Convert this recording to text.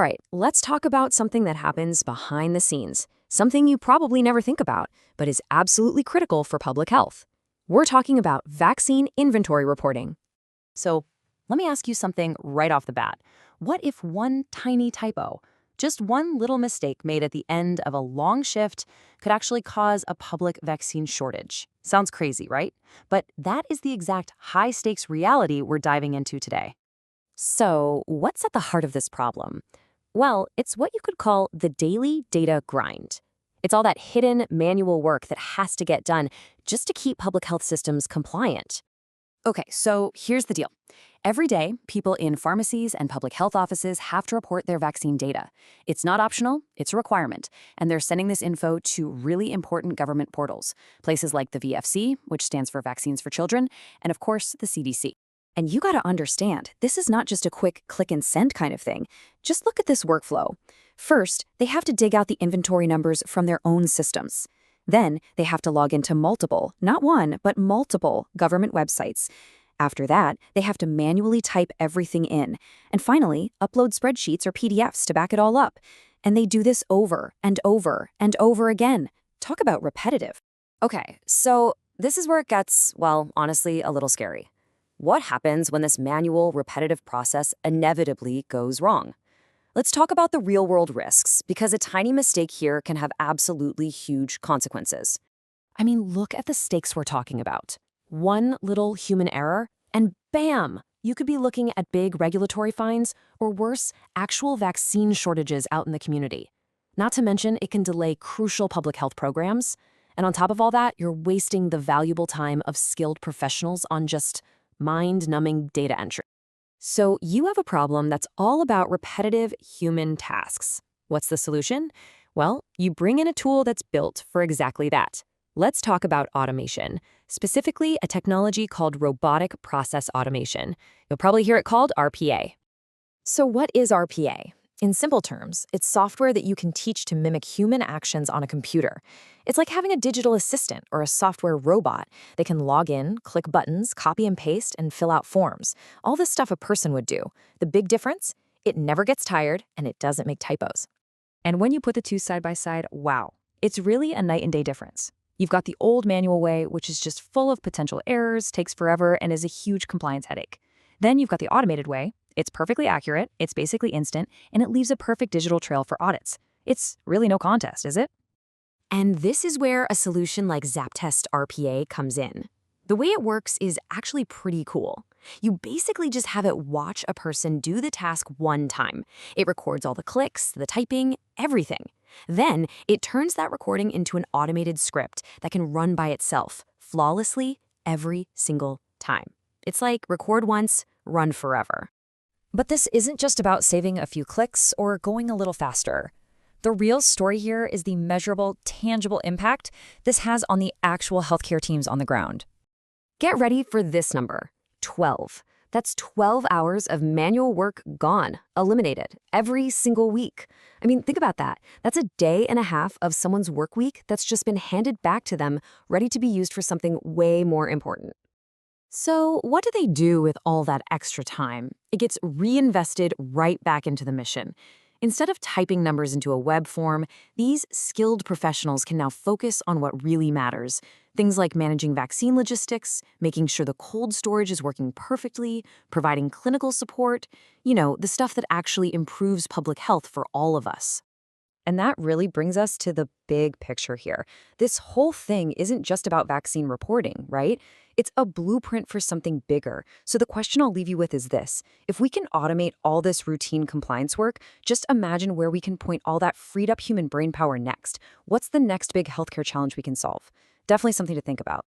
right, let's talk about something that happens behind the scenes, something you probably never think about, but is absolutely critical for public health. We're talking about vaccine inventory reporting. So let me ask you something right off the bat. What if one tiny typo, just one little mistake made at the end of a long shift, could actually cause a public vaccine shortage? Sounds crazy, right? But that is the exact high-stakes reality we're diving into today. So, what's at the heart of this problem? Well, it's what you could call the daily data grind. It's all that hidden manual work that has to get done just to keep public health systems compliant. Okay, so here's the deal. Every day, people in pharmacies and public health offices have to report their vaccine data. It's not optional, it's a requirement, and they're sending this info to really important government portals, places like the VFC, which stands for Vaccines for Children, and of course, the CDC. And you gotta understand, this is not just a quick click and send kind of thing. Just look at this workflow. First, they have to dig out the inventory numbers from their own systems. Then, they have to log into multiple, not one, but multiple government websites. After that, they have to manually type everything in. And finally, upload spreadsheets or PDFs to back it all up. And they do this over and over and over again. Talk about repetitive. Okay, so this is where it gets, well, honestly, a little scary. What happens when this manual, repetitive process inevitably goes wrong? Let's talk about the real-world risks, because a tiny mistake here can have absolutely huge consequences. I mean, look at the stakes we're talking about. One little human error, and bam! You could be looking at big regulatory fines, or worse, actual vaccine shortages out in the community. Not to mention, it can delay crucial public health programs. And on top of all that, you're wasting the valuable time of skilled professionals on just mind-numbing data entry. So you have a problem that's all about repetitive human tasks. What's the solution? Well, you bring in a tool that's built for exactly that. Let's talk about automation, specifically a technology called robotic process automation. You'll probably hear it called RPA. So what is RPA? In simple terms, it's software that you can teach to mimic human actions on a computer. It's like having a digital assistant or a software robot that can log in, click buttons, copy and paste, and fill out forms. All the stuff a person would do. The big difference? It never gets tired and it doesn't make typos. And when you put the two side by side, wow, it's really a night and day difference. You've got the old manual way, which is just full of potential errors, takes forever, and is a huge compliance headache. Then you've got the automated way. It's perfectly accurate, it's basically instant, and it leaves a perfect digital trail for audits. It's really no contest, is it? And this is where a solution like ZAPTEST RPA comes in. The way it works is actually pretty cool. You basically just have it watch a person do the task one time. It records all the clicks, the typing, everything. Then it turns that recording into an automated script that can run by itself, flawlessly, every single time. It's like record once, run forever. But this isn't just about saving a few clicks or going a little faster. The real story here is the measurable, tangible impact this has on the actual healthcare teams on the ground. Get ready for this number, 12. That's 12 hours of manual work gone, eliminated, every single week. I mean, think about that. That's a day and a half of someone's work week that's just been handed back to them, ready to be used for something way more important. So what do they do with all that extra time? It gets reinvested right back into the mission. Instead of typing numbers into a web form, these skilled professionals can now focus on what really matters. Things like managing vaccine logistics, making sure the cold storage is working perfectly, providing clinical support, the stuff that actually improves public health for all of us. And that really brings us to the big picture here. This whole thing isn't just about vaccine reporting, right? It's a blueprint for something bigger. So the question I'll leave you with is this. If we can automate all this routine compliance work, just imagine where we can point all that freed up human brain power next. What's the next big healthcare challenge we can solve? Definitely something to think about.